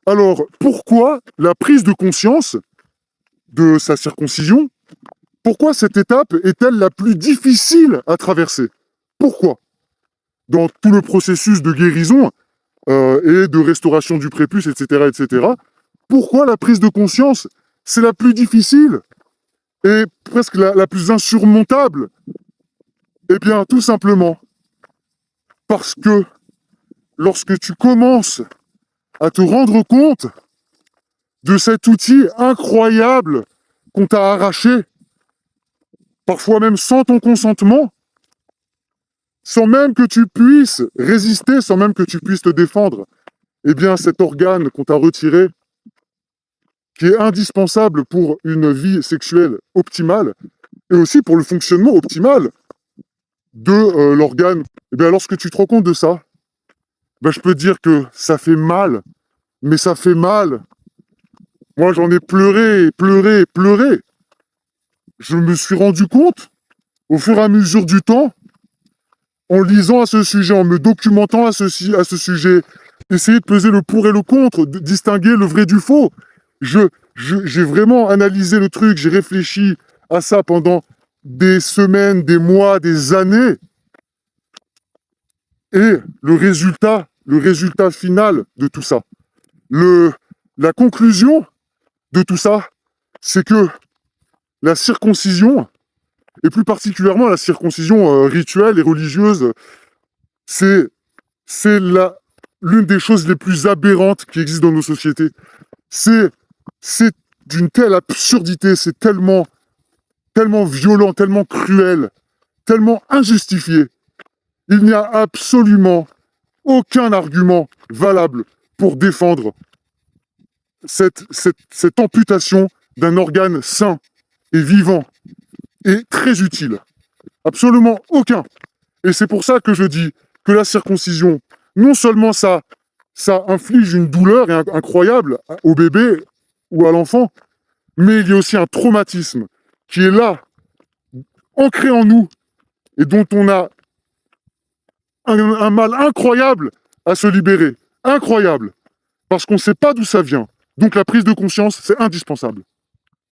Alors, pourquoi la prise de conscience de sa circoncision, pourquoi cette étape est-elle la plus difficile à traverser? Pourquoi? Dans tout le processus de guérison et de restauration du prépuce, etc., etc., pourquoi la prise de conscience, c'est la plus difficile et presque la plus insurmontable? Eh bien, tout simplement parce que lorsque tu commences à te rendre compte de cet outil incroyable qu'on t'a arraché, parfois même sans ton consentement, sans même que tu puisses résister, sans même que tu puisses te défendre, eh bien cet organe qu'on t'a retiré, qui est indispensable pour une vie sexuelle optimale, et aussi pour le fonctionnement optimal de l'organe, eh bien lorsque tu te rends compte de ça, ben, je peux te dire que ça fait mal, mais ça fait mal. Moi j'en ai pleuré, pleuré, pleuré. Je me suis rendu compte, au fur et à mesure du temps, en lisant à ce sujet, en me documentant à ce sujet, essayer de peser le pour et le contre, de distinguer le vrai du faux. J'ai vraiment analysé le truc, j'ai réfléchi à ça pendant des semaines, des mois, des années. Et le résultat final de tout ça, la conclusion de tout ça, c'est que la circoncision, et plus particulièrement la circoncision rituelle et religieuse, c'est l'une des choses les plus aberrantes qui existent dans nos sociétés. C'est d'une telle absurdité, c'est tellement violent, tellement cruel, tellement injustifié. Il n'y a absolument aucun argument valable pour défendre cette amputation d'un organe sain et vivant et très utile. Absolument aucun. Et c'est pour ça que je dis que la circoncision, non seulement ça inflige une douleur incroyable au bébé ou à l'enfant, mais il y a aussi un traumatisme qui est là, ancré en nous, et dont on a un mal incroyable à se libérer. Incroyable. Parce qu'on ne sait pas d'où ça vient. Donc la prise de conscience, c'est indispensable.